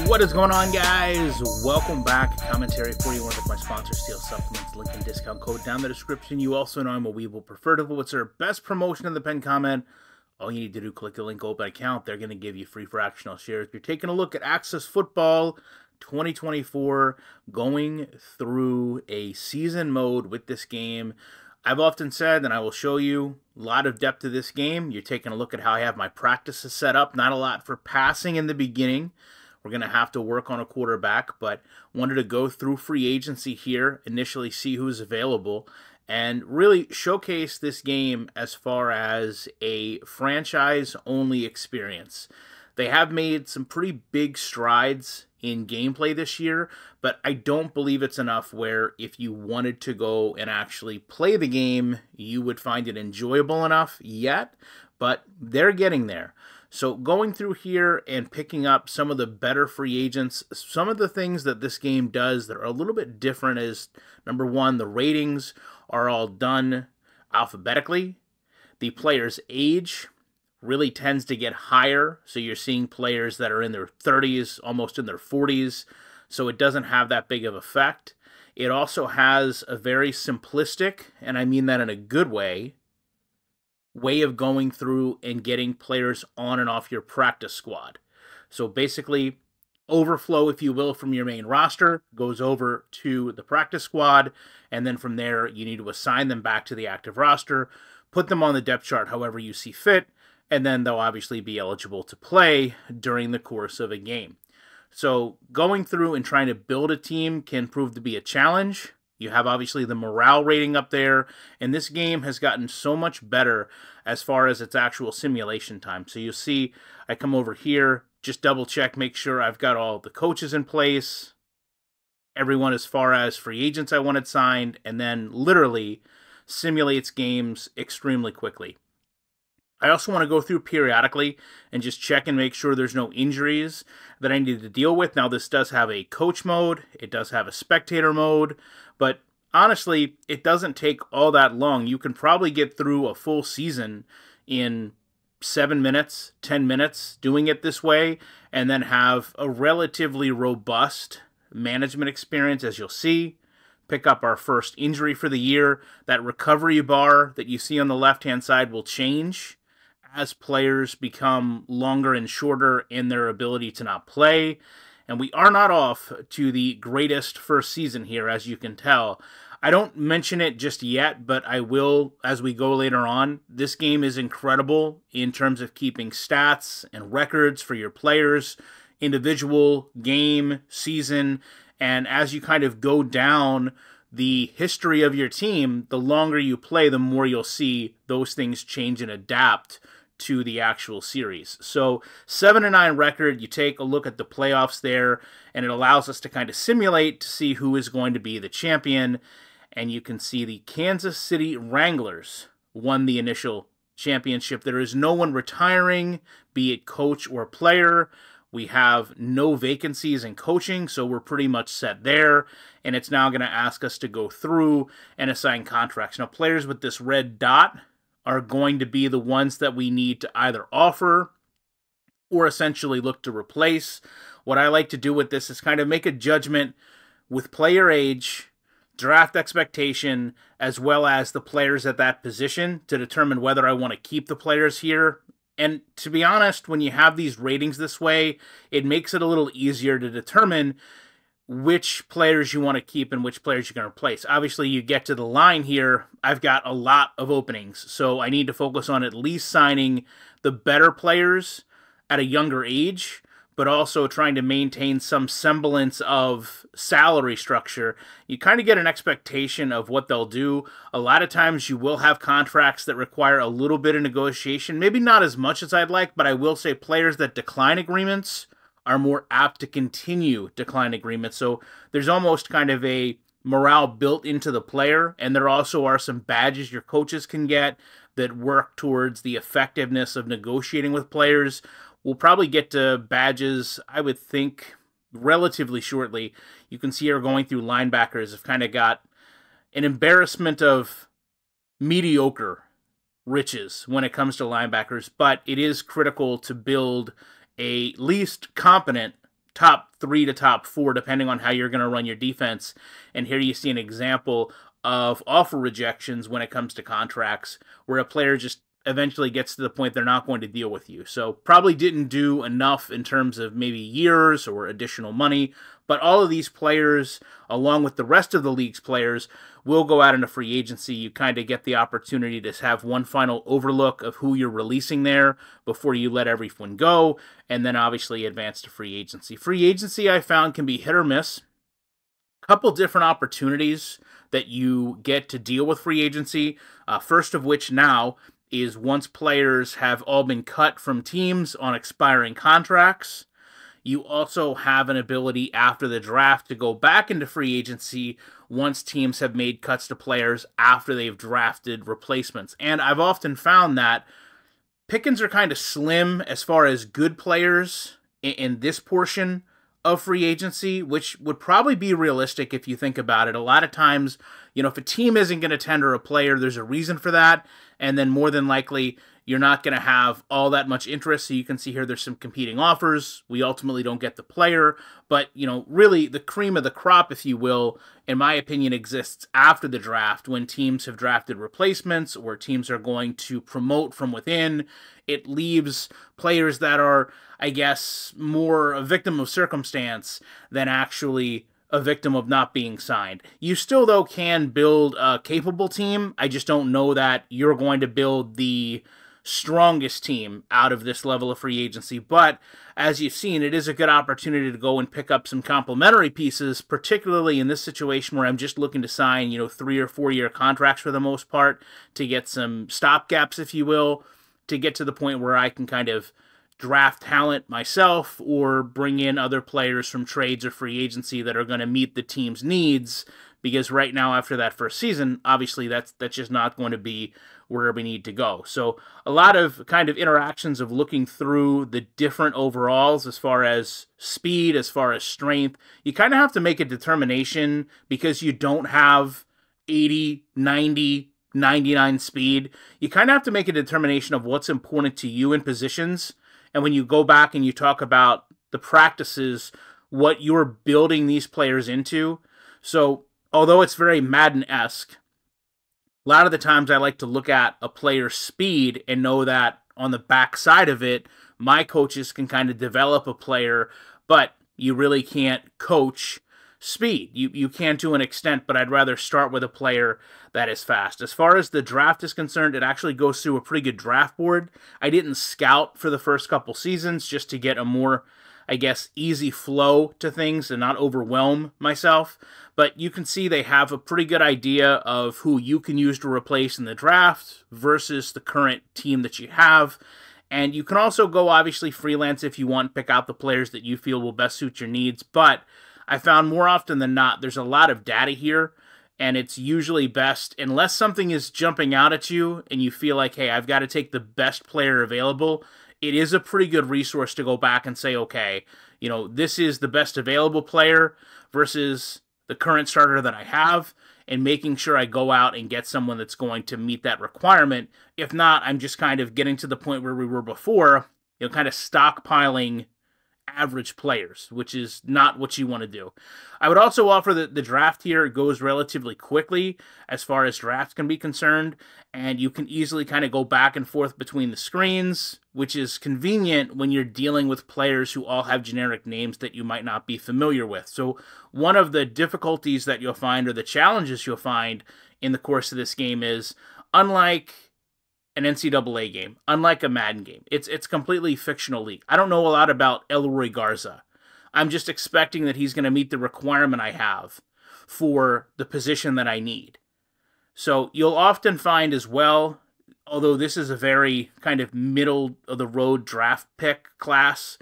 What is going on, guys? Welcome back. Commentary 41 with my sponsor, Steel Supplements. Link and discount code down in the description. You also know I'm a Weeble Preferred. It's their best promotion in the pen comment. All you need to do, click the link, open account. They're going to give you free fractional shares. You're taking a look at Access Football 2024, going through a season mode with this game. I've often said, and I will show you, a lot of depth to this game. You're taking a look at how I have my practices set up. Not a lot for passing in the beginning. We're going to have to work on a quarterback, but wanted to go through free agency here, initially see who's available, and really showcase this game as far as a franchise-only experience. They have made some pretty big strides in gameplay this year, but I don't believe it's enough where if you wanted to go and actually play the game, you would find it enjoyable enough yet, but they're getting there. So going through here and picking up some of the better free agents, some of the things that this game does that are a little bit different is, number one, the ratings are all done alphabetically. The player's age really tends to get higher, so you're seeing players that are in their 30s, almost in their 40s, so it doesn't have that big of effect. It also has a very simplistic, and I mean that in a good way of going through and getting players on and off your practice squad. So basically, overflow, if you will, from your main roster goes over to the practice squad, and then from there, you need to assign them back to the active roster, put them on the depth chart however you see fit, and then they'll obviously be eligible to play during the course of a game. So going through and trying to build a team can prove to be a challenge. You have obviously the morale rating up there, and this game has gotten so much better as far as its actual simulation time. So you'll see I come over here, just double check, make sure I've got all the coaches in place, everyone as far as free agents I wanted signed, and then literally simulates games extremely quickly. I also want to go through periodically and just check and make sure there's no injuries that I need to deal with. Now, this does have a coach mode. It does have a spectator mode. But honestly, it doesn't take all that long. You can probably get through a full season in 7 minutes, 10 minutes doing it this way, and then have a relatively robust management experience, as you'll see. Pick up our first injury for the year. That recovery bar that you see on the left-hand side will change as players become longer and shorter in their ability to not play. And we are not off to the greatest first season here, as you can tell. I don't mention it just yet, but I will as we go later on. This game is incredible in terms of keeping stats and records for your players, individual, game, season, and as you kind of go down the history of your team, the longer you play, the more you'll see those things change and adapt to the actual series. So 7-9 record, you take a look at the playoffs there, and it allows us to kind of simulate to see who is going to be the champion. And you can see the Kansas City Wranglers won the initial championship. There is no one retiring, be it coach or player. We have no vacancies in coaching, so we're pretty much set there. And it's now going to ask us to go through and assign contracts. Now, players with this red dot are going to be the ones that we need to either offer or essentially look to replace. What I like to do with this is kind of make a judgment with player age, draft expectation, as well as the players at that position to determine whether I want to keep the players here. And to be honest, when you have these ratings this way, it makes it a little easier to determine which players you want to keep and which players you're going to replace. Obviously, you get to the line here, I've got a lot of openings, so I need to focus on at least signing the better players at a younger age, but also trying to maintain some semblance of salary structure. You kind of get an expectation of what they'll do. A lot of times you will have contracts that require a little bit of negotiation, maybe not as much as I'd like, but I will say players that decline agreements are more apt to continue decline agreements. So there's almost kind of a morale built into the player, and there also are some badges your coaches can get that work towards the effectiveness of negotiating with players. We'll probably get to badges, I would think, relatively shortly. You can see here going through linebackers have kind of got an embarrassment of mediocre riches when it comes to linebackers, but it is critical to build a least competent top 3 to top 4, depending on how you're going to run your defense. And here you see an example of offer rejections when it comes to contracts, where a player just eventually gets to the point they're not going to deal with you. So probably didn't do enough in terms of maybe years or additional money, but all of these players, along with the rest of the league's players, will go out into free agency. You kind of get the opportunity to have one final overlook of who you're releasing there before you let everyone go, and then obviously advance to free agency. Free agency, I found, can be hit or miss. Couple different opportunities that you get to deal with free agency. First of which now is once players have all been cut from teams on expiring contracts, you also have an ability after the draft to go back into free agency once teams have made cuts to players after they've drafted replacements. And I've often found that pickings are kind of slim as far as good players in this portion of free agency, which would probably be realistic if you think about it. A lot of times, if a team isn't going to tender a player, there's a reason for that, and then more than likely, you're not going to have all that much interest. So you can see here there's some competing offers. We ultimately don't get the player, but really the cream of the crop, if you will, in my opinion, exists after the draft when teams have drafted replacements or teams are going to promote from within. It leaves players that are, I guess, more a victim of circumstance than actually a victim of not being signed. You still, though, can build a capable team. I just don't know that you're going to build the strongest team out of this level of free agency. But as you've seen, it is a good opportunity to go and pick up some complementary pieces, particularly in this situation where I'm just looking to sign, 3 or 4 year contracts for the most part, to get some stopgaps, if you will, to get to the point where I can kind of draft talent myself or bring in other players from trades or free agency that are going to meet the team's needs, because right now after that first season, obviously that's just not going to be where we need to go. So a lot of kind of interactions of looking through the different overalls as far as speed, as far as strength. You kind of have to make a determination because you don't have 80, 90, 99 speed. You kind of have to make a determination of what's important to you in positions. And when you go back and you talk about the practices, what you're building these players into. So although it's very Madden-esque, a lot of the times I like to look at a player's speed and know that on the back side of it, my coaches can kind of develop a player, but you really can't coach speed. You can to an extent, but I'd rather start with a player that is fast. As far as the draft is concerned, it actually goes through a pretty good draft board. I didn't scout for the first couple seasons just to get a more, I guess, easy flow to things and not overwhelm myself. But you can see they have a pretty good idea of who you can use to replace in the draft versus the current team that you have. And you can also go, obviously, freelance if you want, pick out the players that you feel will best suit your needs. But I found more often than not, there's a lot of data here, and it's usually best, unless something is jumping out at you and you feel like, hey, I've got to take the best player available, it is a pretty good resource to go back and say, okay, this is the best available player versus the current starter that I have, and making sure I go out and get someone that's going to meet that requirement. If not, I'm just kind of getting to the point where we were before, kind of stockpiling average players, which is not what you want to do. I would also offer that the draft here goes relatively quickly as far as drafts can be concerned, and you can easily kind of go back and forth between the screens, which is convenient when you're dealing with players who all have generic names that you might not be familiar with. So one of the difficulties that you'll find, or the challenges you'll find in the course of this game, is unlike an NCAA game, unlike a Madden game, it's completely fictional league. I don't know a lot about Elroy Garza. I'm just expecting that he's going to meet the requirement I have for the position that I need. So you'll often find as well, although this is a very kind of middle-of-the-road draft pick class,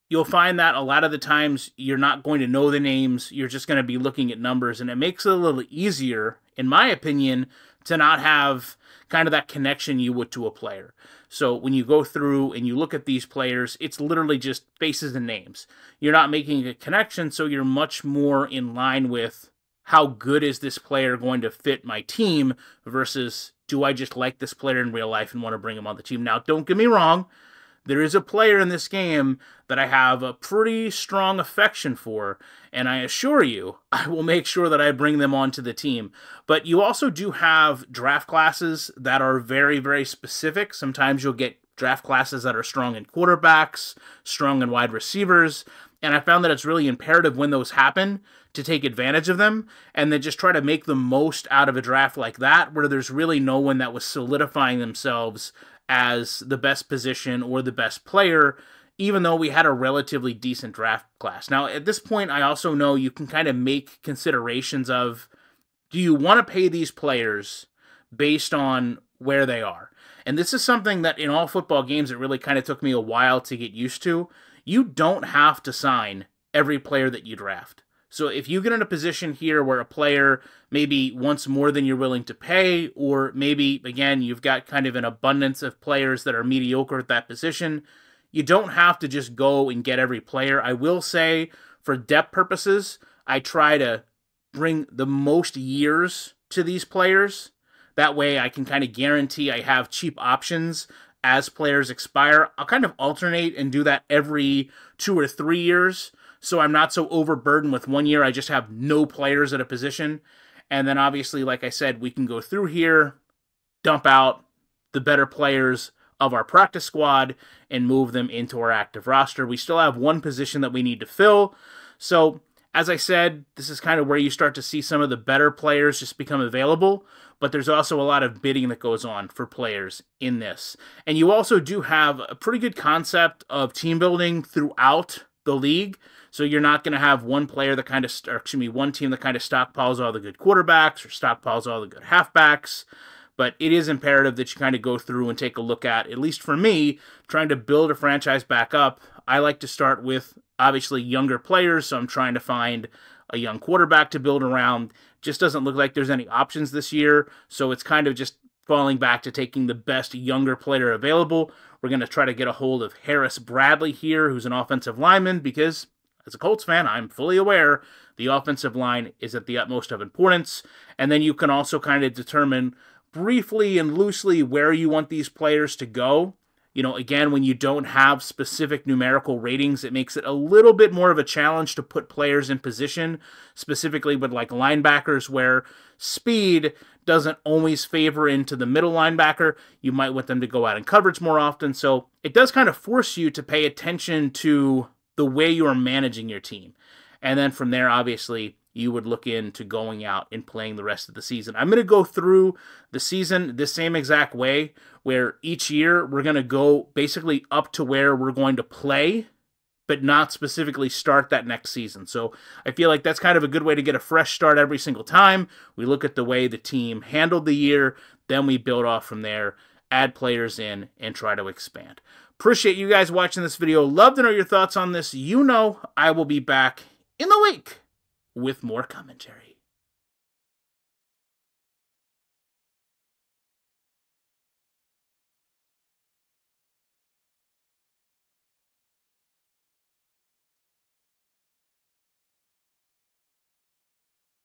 you'll find that a lot of the times you're not going to know the names, you're just going to be looking at numbers, and it makes it a little easier, in my opinion, to not have kind of that connection you would to a player. So when you go through and you look at these players, it's literally just faces and names. You're not making a connection, so you're much more in line with how good is this player going to fit my team versus do I just like this player in real life and want to bring him on the team. Now, don't get me wrong, there is a player in this game that I have a pretty strong affection for, and I assure you, I will make sure that I bring them onto the team. But you also do have draft classes that are very, very specific. Sometimes you'll get draft classes that are strong in quarterbacks, strong in wide receivers, and I found that it's really imperative when those happen to take advantage of them and then just try to make the most out of a draft like that, where there's really no one that was solidifying themselves as the best position or the best player, even though we had a relatively decent draft class. Now, at this point, I also know you can kind of make considerations of, do you want to pay these players based on where they are? And this is something that in all football games, it really kind of took me a while to get used to. You don't have to sign every player that you draft. So if you get in a position here where a player maybe wants more than you're willing to pay, or maybe, again, you've got kind of an abundance of players that are mediocre at that position, you don't have to just go and get every player. I will say, for depth purposes, I try to bring the most years to these players. That way I can kind of guarantee I have cheap options as players expire. I'll kind of alternate and do that every 2 or 3 years, so I'm not so overburdened with 1 year I just have no players at a position. And then obviously, like I said, we can go through here, dump out the better players of our practice squad, and move them into our active roster. We still have one position that we need to fill. So, as I said, this is kind of where you start to see some of the better players just become available, but there's also a lot of bidding that goes on for players in this. And you also do have a pretty good concept of team building throughout the league. So you're not going to have one player that kind of, one team that kind of stockpiles all the good quarterbacks or stockpiles all the good halfbacks. But it is imperative that you kind of go through and take a look at least for me, trying to build a franchise back up. I like to start with, obviously, younger players, so I'm trying to find a young quarterback to build around. Just doesn't look like there's any options this year, so it's kind of just falling back to taking the best younger player available. We're going to try to get a hold of Harris Bradley here, who's an offensive lineman, because as a Colts fan, I'm fully aware the offensive line is at the utmost of importance. And then you can also kind of determine briefly and loosely where you want these players to go. You know, again, when you don't have specific numerical ratings, it makes it a little bit more of a challenge to put players in position, specifically with like linebackers, where speed doesn't always favor into the middle linebacker. You might want them to go out in coverage more often. So it does kind of force you to pay attention to the way you're managing your team. And then from there, obviously, you would look into going out and playing the rest of the season. I'm going to go through the season the same exact way, where each year we're going to go basically up to where we're going to play, but not specifically start that next season. So I feel like that's kind of a good way to get a fresh start every single time. We look at the way the team handled the year, then we build off from there, add players in, and try to expand. Appreciate you guys watching this video. Love to know your thoughts on this. You know I will be back in the week with more commentary.